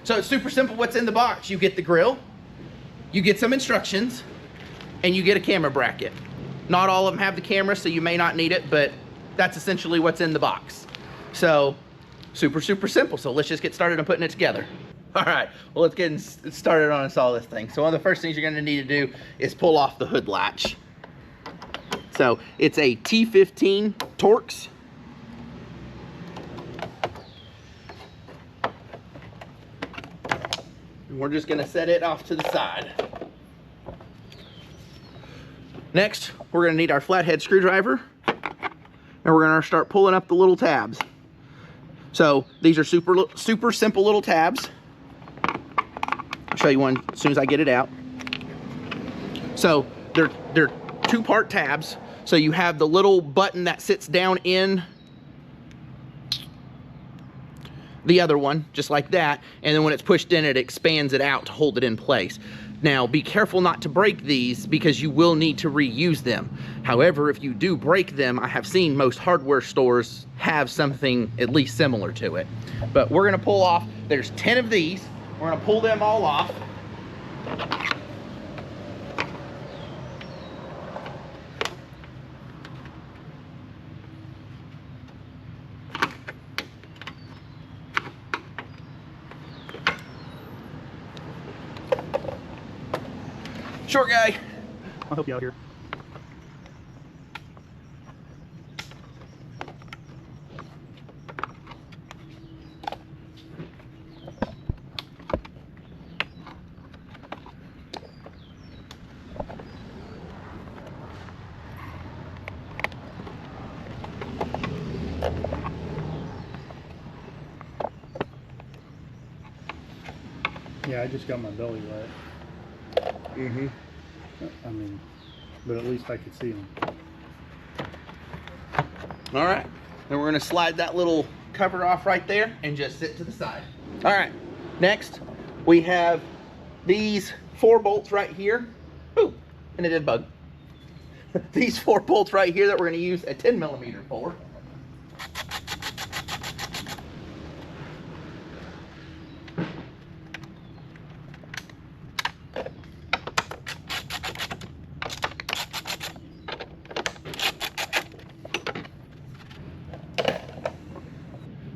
So it's super simple what's in the box. You get the grill, you get some instructions, and you get a camera bracket. Not all of them have the camera, so you may not need it, but that's essentially what's in the box. So super simple. So let's just get started on putting it together. All right, well, let's get started on install this thing. So one of the first things you're gonna need to do is pull off the hood latch. So it's a T15 Torx. And we're just gonna set it off to the side. Next, we're gonna need our flathead screwdriver, and we're gonna start pulling up the little tabs. So these are super simple little tabs. I'll show you one as soon as I get it out. So they're two-part tabs. So you have the little button that sits down in the other one, just like that, and then when it's pushed in, it expands it out to hold it in place. Now, be careful not to break these because you will need to reuse them. However, if you do break them, I have seen most hardware stores have something at least similar to it. But we're gonna pull off, there's 10 of these. We're gonna pull them all off. Short guy. I'll help you out here. Yeah, I just got my belly wet. I mean, but at least I could see them. All right, then we're gonna slide that little cover off right there and just sit to the side. All right, next we have these 4 bolts right here. Ooh, and it did bug. These 4 bolts right here that we're gonna use a 10mm for.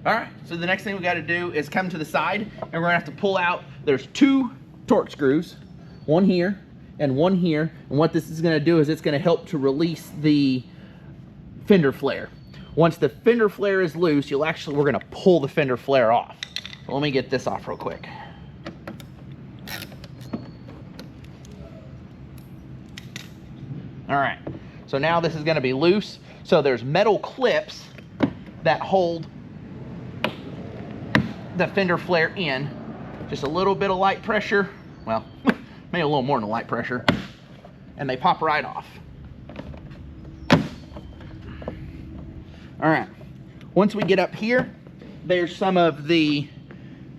All right, so the next thing we got to do is come to the side, and we're gonna have to pull out, there's 2 Torx screws, one here and one here, and what this is gonna do is it's gonna help to release the fender flare. Once the fender flare is loose, we're gonna pull the fender flare off. So let me get this off real quick. All right, so now this is gonna be loose. So there's metal clips that hold the fender flare in. Just a little bit of light pressure, well, maybe a little more than light pressure, and they pop right off. All right, once we get up here, there's some of the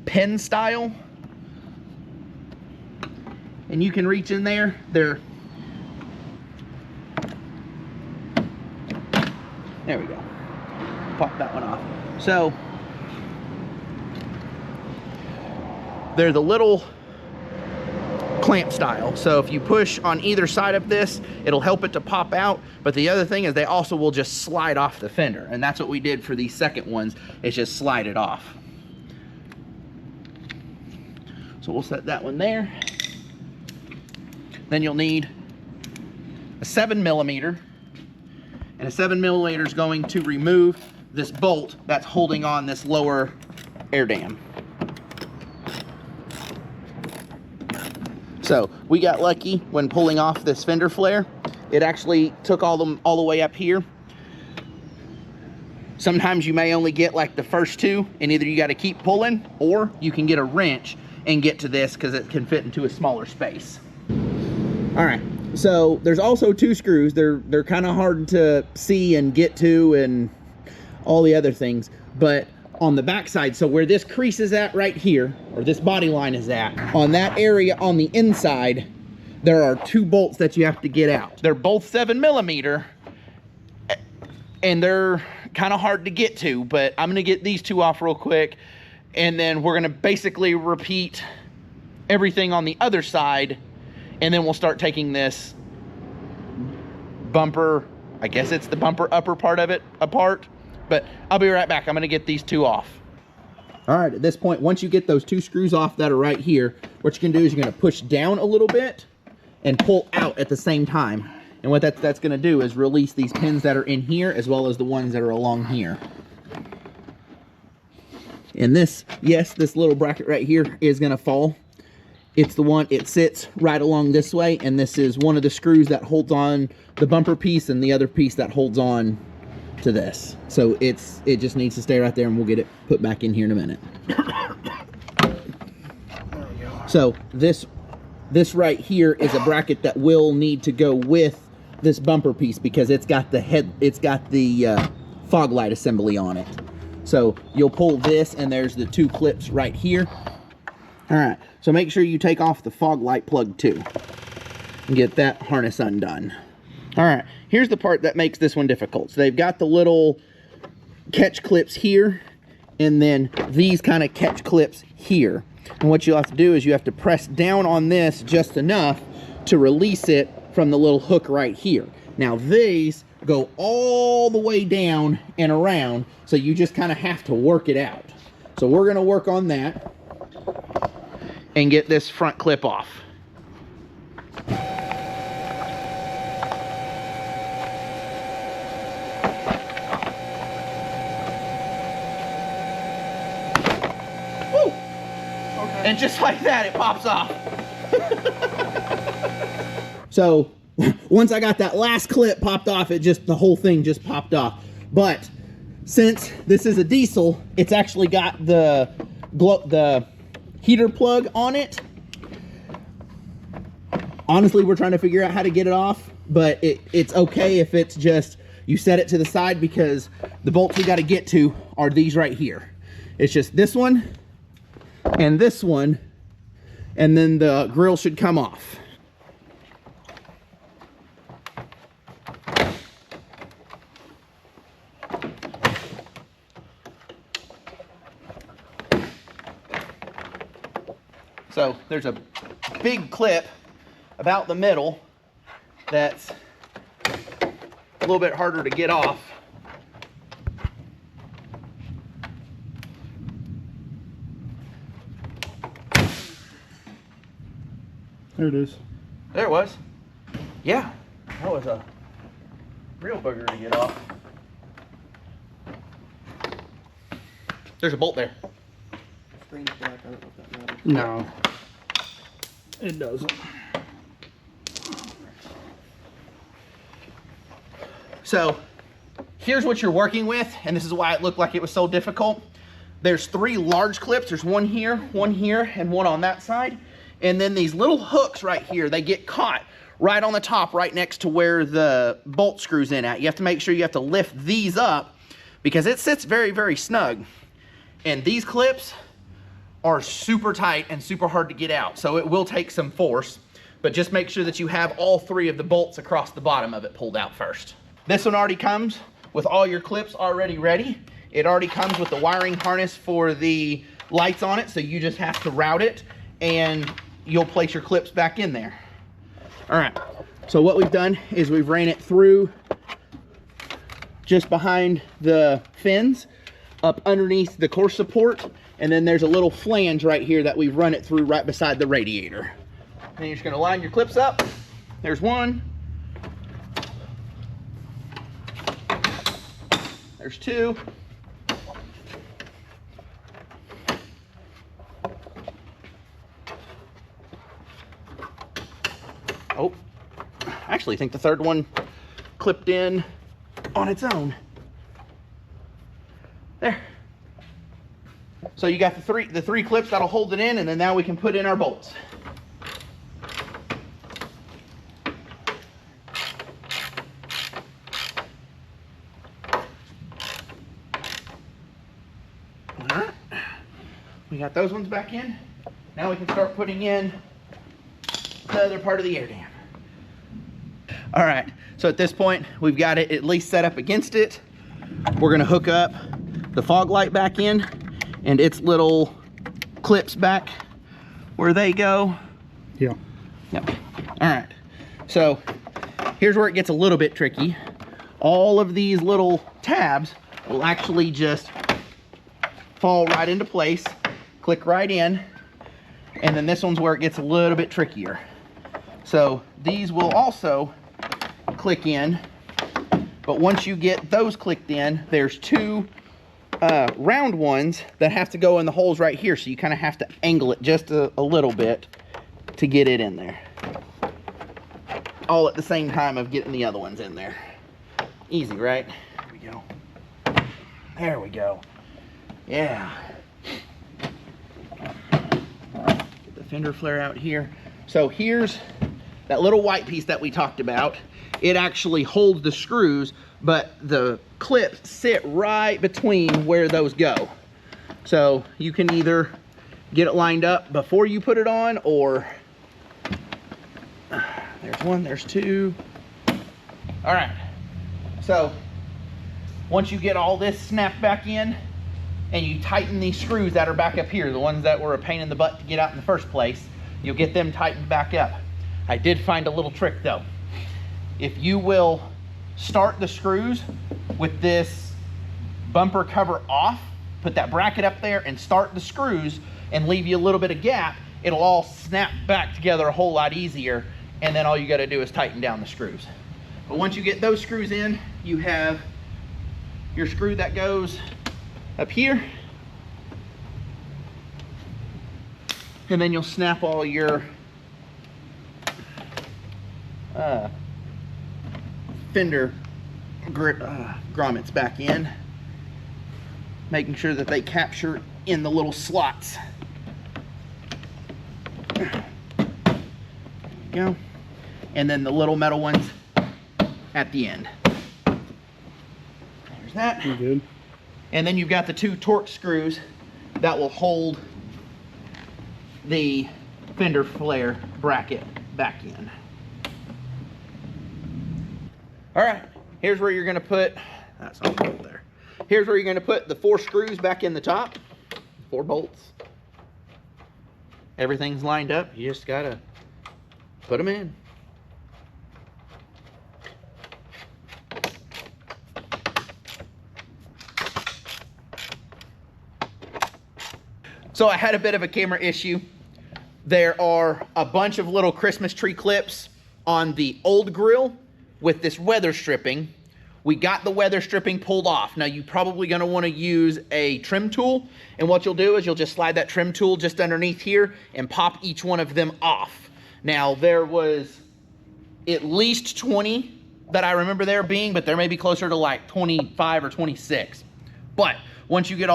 pen style, and you can reach in there. There we go. Pop that one off. So they're the little clamp style. So if you push on either side of this, it'll help it to pop out. But the other thing is they also will just slide off the fender. And that's what we did for these second ones, is just slide it off. So we'll set that one there. Then you'll need a 7mm. And a 7mm is going to remove this bolt that's holding on this lower air dam. So we got lucky when pulling off this fender flare. It actually took all the way up here. Sometimes you may only get like the first 2, and either you got to keep pulling, or you can get a wrench and get to this because it can fit into a smaller space. All right, so there's also 2 screws. They're kind of hard to see and get to and all the other things, but on the back side, so where this crease is at right here, or this body line is at, on that area on the inside, there are 2 bolts that you have to get out. They're both 7mm, and they're kind of hard to get to, but I'm gonna get these 2 off real quick, And then we're gonna basically repeat everything on the other side, and then we'll start taking this bumper, I guess it's the bumper upper part of it, apart. But I'll be right back. I'm gonna get these two off. All right, at this point, once you get those two screws off that are right here, what you can do is you're gonna push down a little bit and pull out at the same time. And what that's gonna do is release these pins that are in here as well as the ones that are along here. And this, yes, this little bracket right here is gonna fall. It's the one, it sits right along this way, and this is one of the screws that holds on the bumper piece and the other piece that holds on to this. So it just needs to stay right there, and we'll get it put back in here in a minute. So this right here is a bracket that will need to go with this bumper piece because it's got the fog light assembly on it. So you'll pull this, and there's the two clips right here. All right, so make sure you take off the fog light plug too and get that harness undone. All right, here's the part that makes this one difficult. So they've got the little catch clips here, and then these kind of catch clips here. And what you'll have to do is you have to press down on this just enough to release it from the little hook right here. Now these go all the way down and around, so you just kind of have to work it out. So we're gonna work on that and get this front clip off. Woo! Okay. And just like that, it pops off. So once I got that last clip popped off, the whole thing just popped off. But since this is a diesel, it's actually got the heater plug on it. Honestly, we're trying to figure out how to get it off, but it's okay if it's just you set it to the side, because the bolts we got to get to are these right here. It's just this one and this one, and then the grill should come off. So there's a big clip about the middle that's a little bit harder to get off. There it is. There it was. Yeah, that was a real booger to get off. There's a bolt there. Screen's black. I don't know if that matters. No, it doesn't. So here's what you're working with, and this is why it looked like it was so difficult. There's 3 large clips. There's one here, and one on that side. And then these little hooks right here, they get caught right on the top, right next to where the bolt screws in at. You have to make sure you have to lift these up because it sits very, very snug. And these clips are super tight and super hard to get out. So it will take some force, but just make sure that you have all 3 of the bolts across the bottom of it pulled out first. This one already comes with all your clips already ready. It already comes with the wiring harness for the lights on it, so you just have to route it and you'll place your clips back in there. All right, so what we've done is we've ran it through just behind the fins, up underneath the core support, and then there's a little flange right here that we've run it through right beside the radiator. And you're just gonna line your clips up. There's one. There's 2. Oh, I actually think the 3rd one clipped in on its own. There. So you got the three clips that'll hold it in, and then now we can put in our bolts. All right. We got those ones back in. Now we can start putting in the other part of the air dam. All right, so at this point, we've got it at least set up against it. We're gonna hook up the fog light back in, and its little clips back where they go. Yeah. Yep. All right. So here's where it gets a little bit tricky. All of these little tabs will actually just fall right into place, click right in, and then this one's where it gets a little bit trickier. So these will also click in, but once you get those clicked in, there's two round ones that have to go in the holes right here, so you kind of have to angle it just a little bit to get it in there, all at the same time of getting the other ones in there. Easy, right? There we go. There we go. Yeah. Get the fender flare out here. So here's that little white piece that we talked about. It actually holds the screws, but the clips sit right between where those go. So you can either get it lined up before you put it on, or there's one, there's two. All right. So once you get all this snapped back in and you tighten these screws that are back up here, the ones that were a pain in the butt to get out in the first place, you'll get them tightened back up. I did find a little trick though. If you will start the screws with this bumper cover off, put that bracket up there and start the screws and leave you a little bit of gap, it'll all snap back together a whole lot easier, and then all you got to do is tighten down the screws. But once you get those screws in, you have your screw that goes up here, and then you'll snap all your fender grommets back in, making sure that they capture in the little slots. There you go. And then the little metal ones at the end. There's that. You're good. And then you've got the two torque screws that will hold the fender flare bracket back in. All right, here's where you're gonna put, that's all there. Here's where you're gonna put the 4 screws back in the top, 4 bolts. Everything's lined up, you just gotta put them in. So I had a bit of a camera issue. There are a bunch of little Christmas tree clips on the old grill with this weather stripping. We got the weather stripping pulled off. Now you're probably gonna wanna use a trim tool, and what you'll do is you'll just slide that trim tool just underneath here and pop each one of them off. Now there was at least 20 that I remember there being, but there may be closer to like 25 or 26. But once you get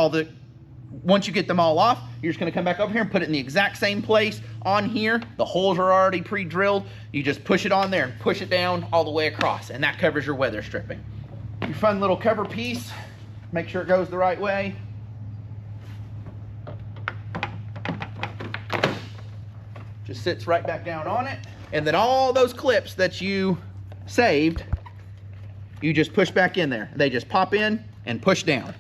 them all off, you're just gonna come back over here and put it in the exact same place on here. The holes are already pre-drilled. You just push it on there and push it down all the way across, and that covers your weather stripping. Your fun little cover piece, make sure it goes the right way. Just sits right back down on it. And then all those clips that you saved, you just push back in there. They just pop in and push down.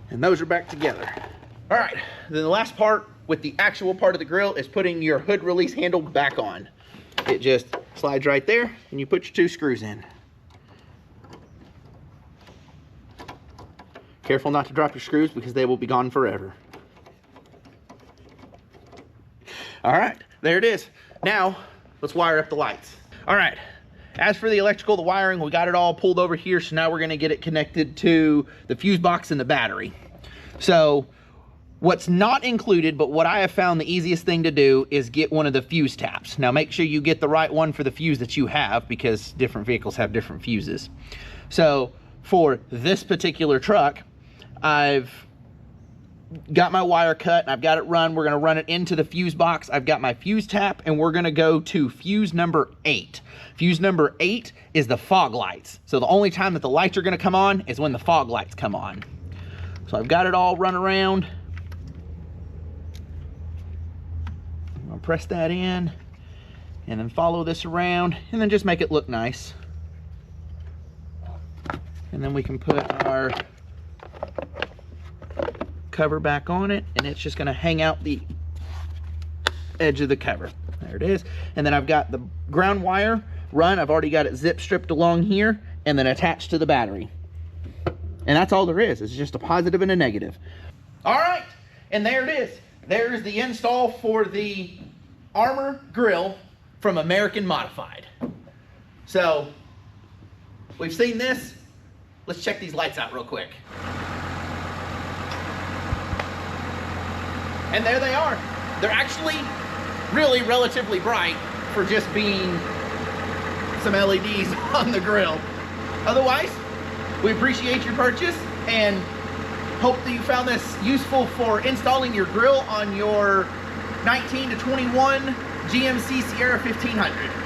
And those are back together. All right, then the last part with the actual part of the grill is putting your hood release handle back on. It just slides right there and you put your 2 screws in. Careful not to drop your screws because they will be gone forever. All right, there it is. Now, let's wire up the lights. All right, as for the electrical, the wiring, we got it all pulled over here, so now we're gonna get it connected to the fuse box and the battery. So what's not included, but what I have found the easiest thing to do, is get one of the fuse taps. Now make sure you get the right one for the fuse that you have, because different vehicles have different fuses. So for this particular truck, I've got my wire cut and I've got it run. We're gonna run it into the fuse box. I've got my fuse tap and we're gonna go to fuse number 8. Fuse number 8 is the fog lights. So the only time that the lights are gonna come on is when the fog lights come on. So I've got it all run around. I'm gonna press that in and then follow this around and then just make it look nice. And then we can put our cover back on it, and it's just gonna hang out the edge of the cover. There it is. And then I've got the ground wire run. I've already got it zip stripped along here and then attached to the battery. And that's all there is. It's just a positive and a negative. All right, and there it is. There's the install for the Armor grill from American Modified. So we've seen this. Let's check these lights out real quick. And there they are. They're actually really relatively bright for just being some LEDs on the grill. Otherwise, we appreciate your purchase and hope that you found this useful for installing your grill on your 19 to 21 GMC Sierra 1500.